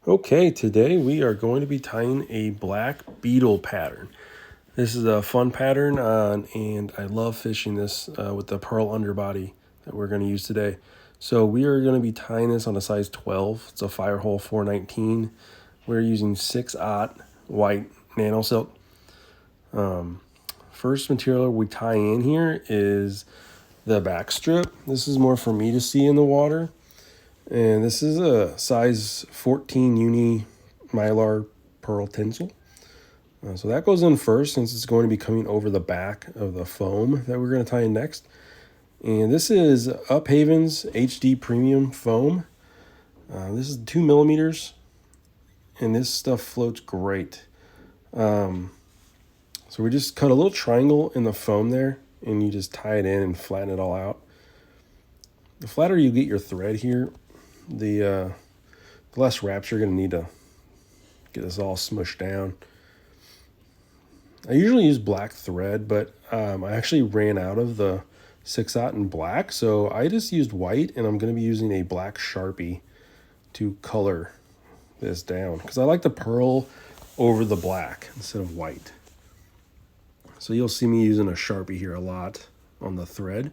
Okay, today we are going to be tying a black beetle pattern. This is a fun pattern, and I love fishing this with the Pearl Underbody that we're going to use today. So we are going to be tying this on a size 12. It's a Firehole 419. We're using 6/0 white Nano silk. First material we tie in here is the back strip. This is more for me to see in the water. And this is a size 14 UNI Mylar Pearl tinsel. So that goes in first since it's going to be coming over the back of the foam that we're going to tie in next. And this is Upavon's HD Premium Foam. This is 2 millimeters, and this stuff floats great. So we just cut a little triangle in the foam there, and you just tie it in and flatten it all out. The flatter you get your thread here, the less wraps you're going to need to get this all smushed down. I usually use black thread, but I actually ran out of the 6/0 in black, so I just used white, and I'm going to be using a black sharpie to color this down because I like the pearl over the black instead of white. So you'll see me using a sharpie here a lot on the thread.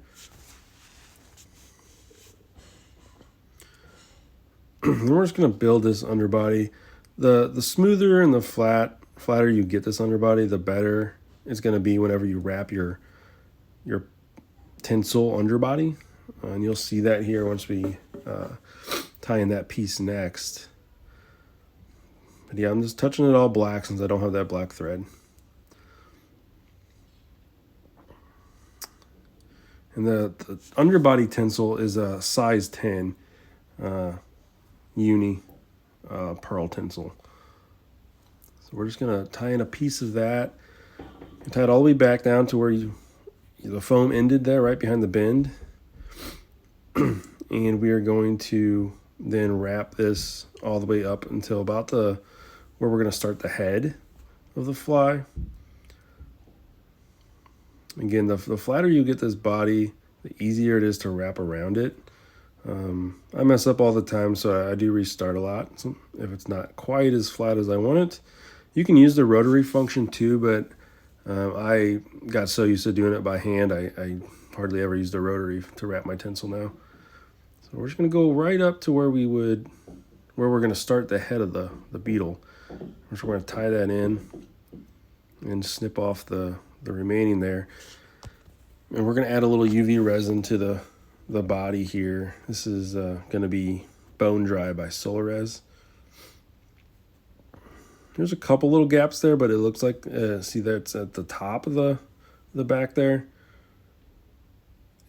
We're just going to build this underbody. The smoother and the flatter you get this underbody, the better it's going to be whenever you wrap your tinsel underbody. And you'll see that here once we tie in that piece next. But yeah, I'm just touching it all black since I don't have that black thread. And the underbody tinsel is a size 10 UNI Pearl tinsel. So we're just going to tie in a piece of that and tie it all the way back down to where the foam ended there, right behind the bend. And we are going to then wrap this all the way up until about where we're going to start the head of the fly. Again, the flatter you get this body, the easier it is to wrap around it. I mess up all the time, so I do restart a lot. So if it's not quite as flat as I want it, you can use the rotary function too, but I got so used to doing it by hand, I hardly ever use the rotary to wrap my tinsel now. So we're just going to go right up to where we're going to start the head of the beetle. We're going to tie that in and snip off the remaining there. And we're going to add a little UV resin to the body here. This is going to be BoneDry by Solarez. There's a couple little gaps there, but it looks like, see that's at the top of the back there.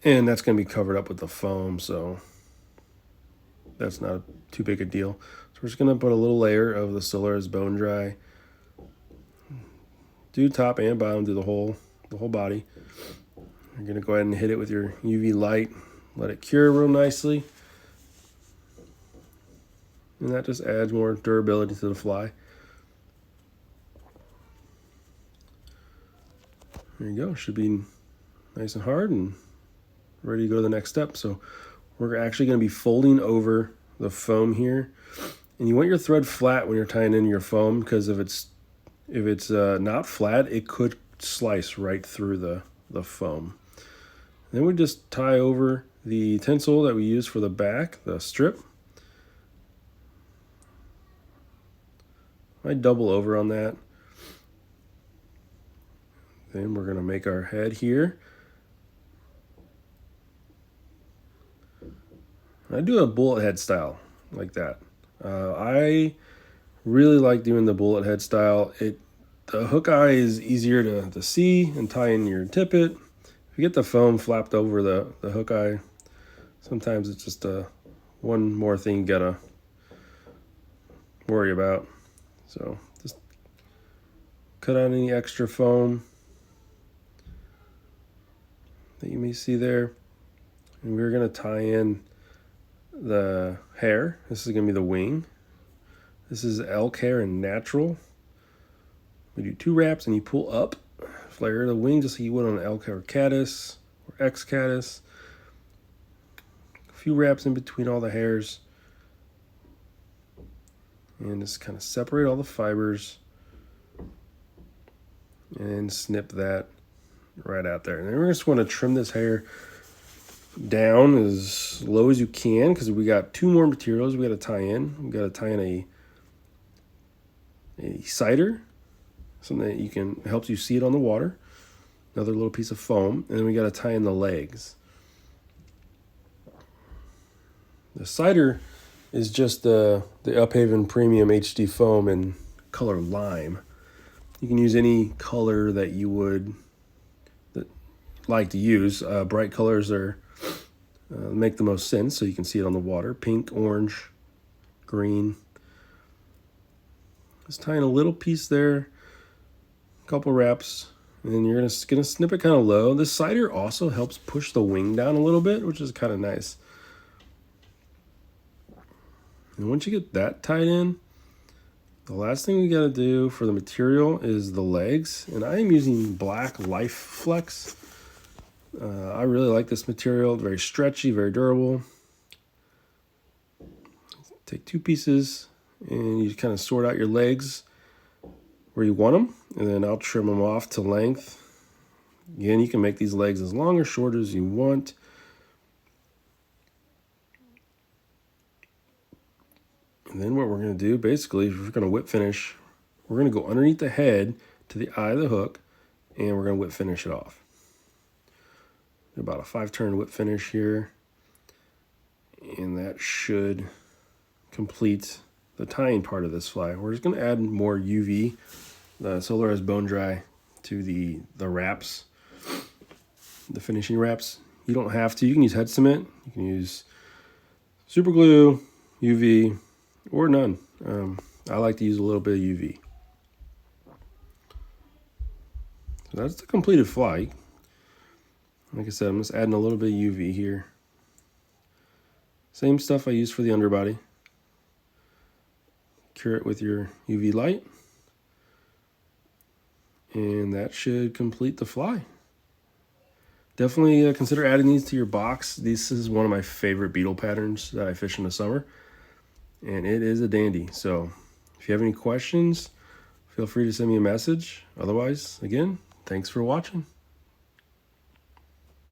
And that's going to be covered up with the foam, so that's not too big a deal. So we're just going to put a little layer of the Solarez BoneDry. Do top and bottom, do the whole body. You're going to go ahead and hit it with your UV light. Let it cure real nicely. And that just adds more durability to the fly. There you go. Should be nice and hard and ready to go to the next step. So we're actually going to be folding over the foam here. And you want your thread flat when you're tying in your foam, because if it's not flat, it could slice right through the foam. Then we just tie over the tinsel that we use for the back, the strip. I double over on that. Then we're going to make our head here. I do a bullet head style like that. I really like doing the bullet head style. The hook eye is easier to see and tie in your tippet. If you get the foam flapped over the hook eye, sometimes it's just one more thing you gotta worry about. So just cut out any extra foam that you may see there. And we're gonna tie in the hair. This is gonna be the wing. This is elk hair and natural. We do 2 wraps and you pull up, flare the wing just like you would on an elk hair caddis or X caddis. A few wraps in between all the hairs. And just kind of separate all the fibers and snip that right out there. And then we're just going to trim this hair down as low as you can, because we got 2 more materials we got to tie in. We got to tie in a cider, something that you can helps you see it on the water. Another little piece of foam, and then we got to tie in the legs. The cider is just the Upavon Premium HD foam in color lime. You can use any color that you would like to use. Bright colors are make the most sense, so you can see it on the water. Pink, orange, green. Just tying a little piece there, a couple wraps, and then you're gonna snip it kind of low. This cider also helps push the wing down a little bit, which is kind of nice. And once you get that tied in, the last thing we got to do for the material is the legs. And I am using black Life Flex. I really like this material. Very stretchy, very durable. Take 2 pieces and you kind of sort out your legs where you want them. And then I'll trim them off to length. Again, you can make these legs as long or short as you want. And then what we're going to do, basically, we're going to whip finish. We're going to go underneath the head to the eye of the hook, and we're going to whip finish it off. About a 5-turn whip finish here. And that should complete the tying part of this fly. We're just going to add more UV, the Solarez BoneDry, to the wraps, the finishing wraps. You don't have to. You can use head cement. You can use super glue, UV, or none. I like to use a little bit of UV. So that's the completed fly. Like I said, I'm just adding a little bit of UV here. Same stuff I used for the underbody. Cure it with your UV light. And that should complete the fly. Definitely consider adding these to your box. This is one of my favorite beetle patterns that I fish in the summer. And it is a dandy. So if you have any questions, feel free to send me a message. Otherwise, again, thanks for watching.